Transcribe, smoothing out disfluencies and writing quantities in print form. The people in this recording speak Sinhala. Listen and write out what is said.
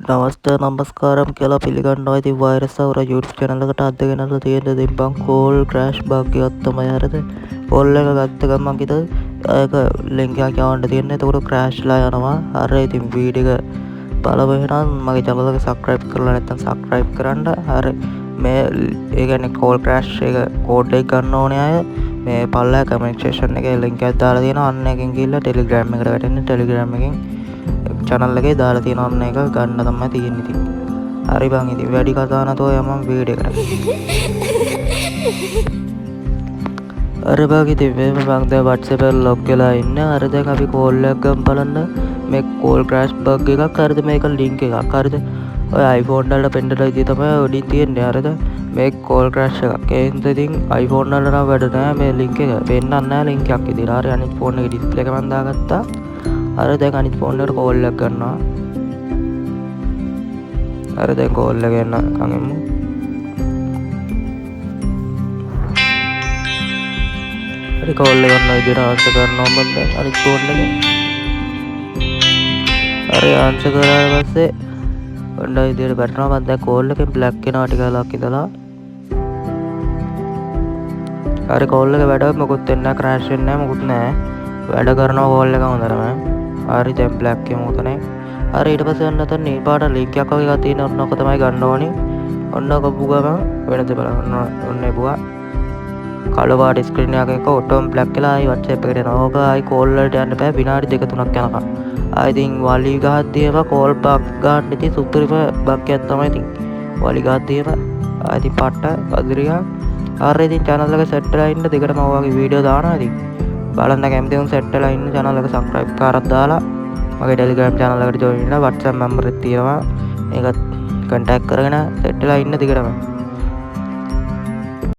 නමස්තේ නමස්කාරම් කියලා පිළිගන්නවා. ඉතින් වෛරස් අවුර YouTube channel එකට අද ගෙනල්ලා තියෙන දෙබ්බන් කෝල් ක්‍රෑෂ් බග් එකක් තමයි හරිද. කෝල් එක ගත්ත ගමන් කිත ඒක ලින්ක් එකක් යවන්න තියෙනවා. එතකොට ක්‍රෑෂ්ලා යනවා. හරි ඉතින් වීඩියෝ එක බලවෙනවා. මගේ channel එක subscribe කරලා නැත්නම් subscribe කරන්න. හරි මේ ඒ කියන්නේ කෝල් ක්‍රෑෂ් එක කෝඩ් එක ගන්න ඕනේ අය මේ පල්ලා කමෙන්ට් සෙක්ෂන් එකේ ලින්ක් එකක් දාලා තියෙනවා. අන්න එකෙන් ගිහලා Telegram එකට වැටෙන්න. Telegram එකෙන් channel එකේ දාලා තියෙන ඔන්න එක ගන්න තමයි තියෙන්නේ ඉතින්. හරි බං ඉතින් වැඩි කතා නැතුව යමම් වීඩියෝ එකට. හරි බං ඉතින් මේ බං දැන් WhatsApp එක ලොග් වෙලා ඉන්න. හරි දැන් අපි කෝල් එකක් ගමු බලන්න. මේ කෝල් ක්‍රෑෂ් බග් එකක් හරිද මේක ලින්ක් එකක් හරිද. ඔය iPhone වලට පෙන්නන විදිය තමයි ඔඩින් තියෙන්නේ හරිද. මේ කෝල් ක්‍රෑෂ් එකක්. ඒ හින්දා ඉතින් iPhone වලට නම් වැඩ නැහැ මේ ලින්ක් එක. පෙන්නන්නේ නැහැ ලින්ක් එකක් විදියට. හරි අනිත් ෆෝන් එකේ ඩිස්ප්ලේ එක මම දාගත්තා. හරි දැන් අනිත් ෆෝන් එකට කෝල් එකක් ගන්නවා. හරි දැන් කෝල් එක එන්න කගෙමු. හරි කෝල් එක ගන්න විදියට ආන්සර් කරනවා මම දැන් අනිත් ෆෝන් එකෙන්. හරි ආන්සර් කරාට පස්සේ ඔන්න විදියට වැටෙනවා. මම දැන් කෝල් එකෙන් බ්ලැක් වෙනවා ටික වෙලාවක් ඉඳලා. හරි කෝල් එක වැඩ මොකුත් වෙන්නේ නැහැ ක්‍රෑෂ් වෙන්නේ නැහැ මොකුත් නැහැ. වැඩ කරනවා කෝල් එක හොඳටම. හරි දැන් බ්ලැක් එකම උතනේ. හරි ඊට පස්සේ ඔන්න තන නිල් පාට ලින්ක් එකක් වගේ එකක් තියෙන ඔන්න ඔක තමයි ගන්න ඕනි. ඔන්න ඔක පුගම වෙනද බලන්න ඔන්න එපුවා. කළු පාට ස්ක්‍රීන් එකක ඔටෝම බ්ලැක් වෙලා ආයි WhatsApp එකට එනවා. ඕක ආයි කෝල් වලට යන්න බෑ විනාඩි 2-3ක් යනකම්. ආයි ඉතින් වලි ගහද්දිම කෝල් බක් ගන්න ඉතින් සුපිරිම බක් එකක් තමයි ඉතින්. වලි ගහද්දිම ආයි ඉතින් පට්ට අදිරියා. හරි ඉතින් channel එක set වෙලා ඉන්න දෙකටම ඔයගේ වීඩියෝ දානවා ඉතින්. බලන්න කැමති වුන් set වෙලා ඉන්න channel එක subscribe කරලා දාලා මගේ Telegram channel එකට join වෙන්න WhatsApp number එක තියෙනවා. මේක contact කරගෙන set වෙලා ඉන්න දිගටම.